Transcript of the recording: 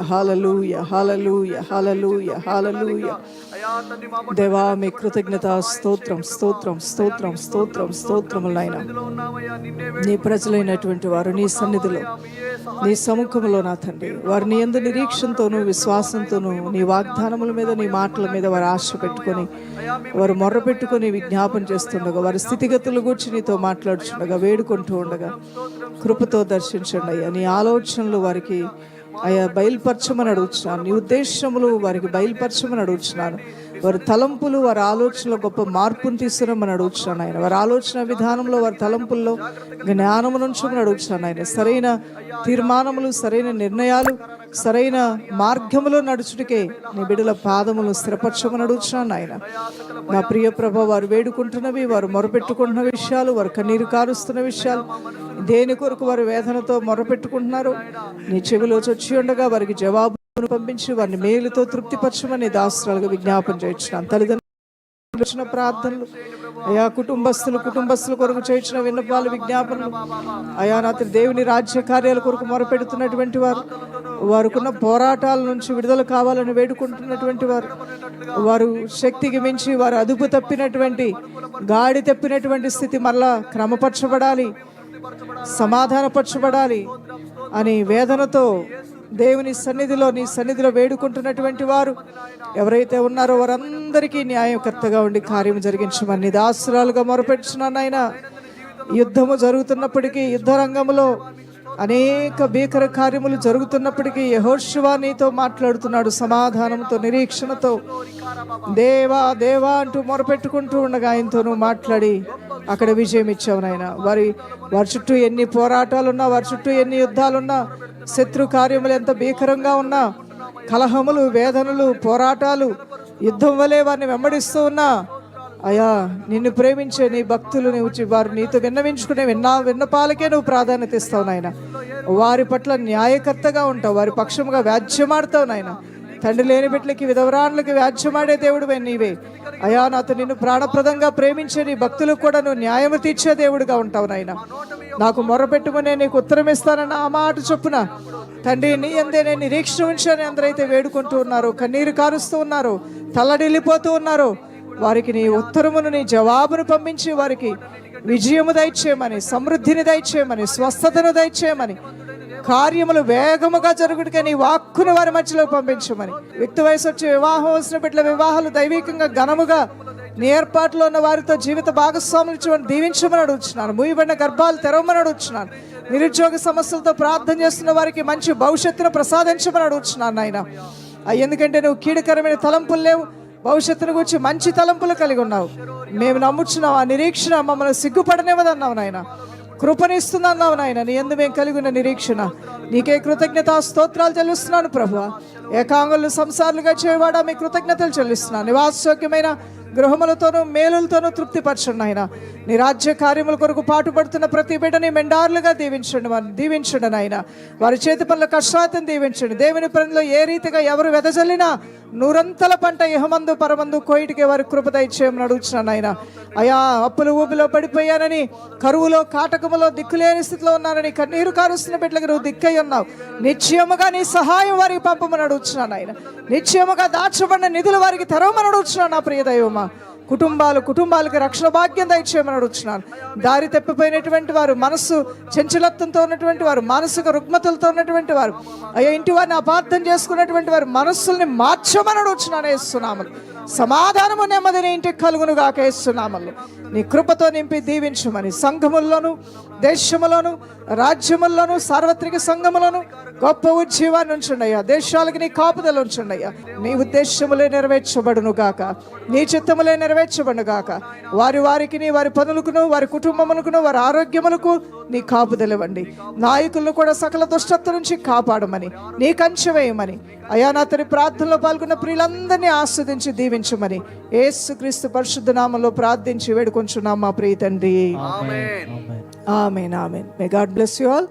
హల్లెలూయా, హల్లెలూయా, హల్లెలూయా, హల్లెలూయా. దేవా మీ కృతజ్ఞత, స్తోత్రం, స్తోత్రం, స్తోత్రం, స్తోత్రం, స్తోత్రములైన నీ ప్రజలైనటువంటి వారు నీ సన్నిధిలో, నీ సముఖంలో నా తండ్రి, వారిని యందు నిరీక్షణతోనూ విశ్వాసంతోనూ నీ వాగ్దానముల మీద, నీ మాటల మీద వారు ఆశ పెట్టుకొని, వారు మొర్ర పెట్టుకొని విజ్ఞాపన చేస్తుండగా, వారి స్థితిగతులు గూర్చి నీతో మాట్లాడుచుండగా, వేడుకుంటూ ఉండగా కృపతో దర్శించండి అయ్యా. నీ ఆలోచనలు వారికి అయ్యా బయలుపరచమని అడుగుతున్నాను. నీ ఉద్దేశములు వారికి బయలుపరచమని అడుగుతున్నాను. వారి తలంపులు, వారి ఆలోచనలో గొప్ప మార్పును తీసుకురమ్మని అడుగుతున్నాను ఆయన. వారి ఆలోచన విధానంలో, వారి తలంపుల్లో జ్ఞానము నుంచమని అడుగుతున్నాను ఆయన. సరైన తీర్మానములు, సరైన నిర్ణయాలు, సరైన మార్గములో నడుచుటికే నీ బిడ్డల పాదములు స్థిరపరచమని అడుగుతున్నాను ఆయన. నా ప్రియ ప్రభ, వారు వేడుకుంటున్నవి, వారు మొరపెట్టుకుంటున్న విషయాలు, వారు కన్నీరు కారుస్తున్న విషయాలు, దేని కొరకు వారు వేదనతో మొరపెట్టుకుంటున్నారు, నీ చెవిలో చొచ్చి ఉండగా వారికి జవాబును పంపించి వారిని మేలుతో తృప్తిపరచమని దాసరాలుగా విజ్ఞాపన చేయించున్నాను. తల్లిదండ్రులు ప్రార్థనలు అయా, కుటుంబస్తుల కొరకు చేయించిన విన్నపాలు, విజ్ఞాపనలు అయా నా దేవుని రాజ్య కార్యాల కొరకు మొరపెడుతున్నటువంటి వారు, వారుకున్న పోరాటాల నుంచి విడుదల కావాలని వేడుకుంటున్నటువంటి వారు, వారు శక్తికి మించి వారు అదుపు తప్పినటువంటి, గాడి తప్పినటువంటి స్థితి మరలా క్రమపరచబడాలి, సమాధానపరచబడాలి అని వేదనతో దేవుని సన్నిధిలో, నీ సన్నిధిలో వేడుకుంటున్నటువంటి వారు ఎవరైతే ఉన్నారో వారందరికీ న్యాయకర్తగా ఉండి కార్యం జరిగించమని దాసరాలుగా మొరపెట్టుచున్నాను ఆయన. యుద్ధము జరుగుతున్నప్పటికీ, యుద్ధ రంగంలో అనేక భీకర కార్యములు జరుగుతున్నప్పటికీ యెహోషువ నీతో మాట్లాడుతున్నాడు సమాధానంతో, నిరీక్షణతో. దేవా దేవా అంటూ మొరపెట్టుకుంటూ ఉండగా ఆయనతో మాట్లాడి అక్కడ విజయం ఇచ్చావు నాయన. వారి చుట్టూ ఎన్ని పోరాటాలున్నా, వారి చుట్టూ ఎన్ని యుద్ధాలున్నా, శత్రు కార్యములు ఎంత భీకరంగా ఉన్నా, కలహములు, వేదనలు, పోరాటాలు యుద్ధం వలె వారిని వెంబడిస్తూ ఉన్నా, అయా నిన్ను ప్రేమించే నీ భక్తులు వారు నీతో విన్నవించుకునే విన్నపాలకే నువ్వు ప్రాధాన్యత ఇస్తావు నాయన. వారి పట్ల న్యాయకర్తగా ఉంటావు, వారి పక్షముగా వ్యాజ్యమాడతావు నాయన. తండ్రి లేని బిడ్డలకి, విధవరాళ్ళకి వ్యాజ్యమాడే దేవుడు నీవే అయా. నాతో నిన్ను ప్రాణప్రదంగా ప్రేమించే నీ భక్తులకు కూడా నువ్వు న్యాయము తీర్చే దేవుడుగా ఉంటావు నాయన. నాకు మొర్రపెట్టుకునే నీకు ఉత్తరం ఇస్తానన్న ఆ మాట చొప్పున తండ్రి నీ అందే నేను నిరీక్షణ ఉంచాలని అందరైతే వేడుకుంటూ ఉన్నారు, కన్నీరు కారుస్తూ ఉన్నారు, తల్లడిల్లిపోతూ ఉన్నారు, వారికి నీ ఉత్తరమును, నీ జవాబును పంపించి వారికి విజయము దయచేయమని, సమృద్ధిని దయచేయమని, స్వస్థతను దయచేయమని, కార్యములు వేగముగా జరుగుడికే నీ వాక్కును వారి మధ్యలో పంపించమని, యుక్త వయసు వచ్చి వివాహం వచ్చిన బిడ్డల వివాహాలు దైవికంగా ఘనముగా నీ ఏర్పాట్లో ఉన్న వారితో జీవిత భాగస్వాములు దీవించమని అడుగుతున్నాను. మూయబడిన గర్భాలు తెరవమని అడుగుతున్నాను. నిరుద్యోగ సమస్యలతో ప్రార్థన చేస్తున్న వారికి మంచి భవిష్యత్తును ప్రసాదించమని అడుగుతున్నాను నాయన. ఎందుకంటే నువ్వు కీడుకరమైన తలంపులు లేవు, భవిష్యత్తును గురించి మంచి తలంపులు కలిగి ఉన్నావు. మేము నమ్ముచున్నావు, ఆ నిరీక్షణ మమ్మల్ని సిగ్గుపడనివ్వదన్నావు నాయన. కృపనిస్తుందన్నావు నాయన. నీ యందు మేము కలిగి ఉన్న నిరీక్షణ నీకే కృతజ్ఞత స్తోత్రాలు చెల్లిస్తున్నాను ప్రభువా. ఏకాంగులు సంసారులుగా చేయవాడా మీ కృతజ్ఞతలు చెల్లిస్తున్నాను. నివాసయోగ్యమైన గృహములతోనూ మేలులతోనూ తృప్తిపరచండి ఆయన. నీ రాజ్య కార్యముల కొరకు పాటుపడుతున్న ప్రతి బిడ్డని మెండార్లుగా దీవించండి నాయన. వారి చేతి పనుల కష్టాలను దీవించండి. దేవుని పనిలో ఏ రీతిగా ఎవరు వెదజల్లినా నూరంతల పంట ఇహమందు పరమందు కోయిటికి వారి కృప దయచేయమని అడుగుతున్నాను ఆయన. అయా అప్పులు ఊబిలో పడిపోయానని, కరువులో కాటకములో దిక్కులేని స్థితిలో ఉన్నానని కన్నీరు కారుస్తున్న బిడ్డలకు నువ్వు దిక్కై ఉన్నావు. నిశ్చయముగా నీ సహాయం వారికి పంపమని అడుగుతున్నాను ఆయన. నిశ్చయముగా దాచబడిన నిధులు వారికి తెరవమని అడుగుతున్నాను నా ప్రియ దైవమా. కుటుంబాలకు రక్షణ భాగ్యం దయచేయమని అడుగుతున్నాను. దారి తప్పిపోయినటువంటి వారు, మనస్సు చంచలత్వంతో ఉన్నటువంటి వారు, మానసిక రుగ్మతలతో ఉన్నటువంటి వారు, అయ్యా ఇంటి వారిని అపార్థం చేసుకున్నటువంటి వారు మనస్సుల్ని మార్చమని అడుగుతున్నాను యేసునామములో. సమాధానము నెమ్మదిని ఇంటికి కలుగును గాక యేసునామములో. నీ కృపతో నింపి దీవించమని సంఘముల్లోను, దేశములోను, రాజ్యముల్లోను, సార్వత్రిక సంఘములను గొప్ప ఉజ్జీవాన్ని ఉంచుండయ్యా. దేశాలకి నీ కాపుదలు ఉంచుండయ్యా. నీ ఉద్దేశములే నెరవేర్చబడును గాక, నీ చిత్తములే నెరవేర్చబడును గాక. వారికి వారి పనులకును, వారి కుటుంబములకును, వారి ఆరోగ్యములకు నీ కాపుదలివ్వండి. నాయకులను కూడా సకల దుష్టత్వం నుంచి కాపాడమని, నీ కంచె వేయమని అయా నా తన ప్రార్థనలో పాల్గొన్న ప్రియులందరినీ ఆస్వాదించి దీవించమని యేసుక్రీస్తు పరిశుద్ధ నామములో ప్రార్థించి వేడుకొంచున్నాం మా ప్రియ తండ్రి. Amen. Amen. Amen. May God bless you all.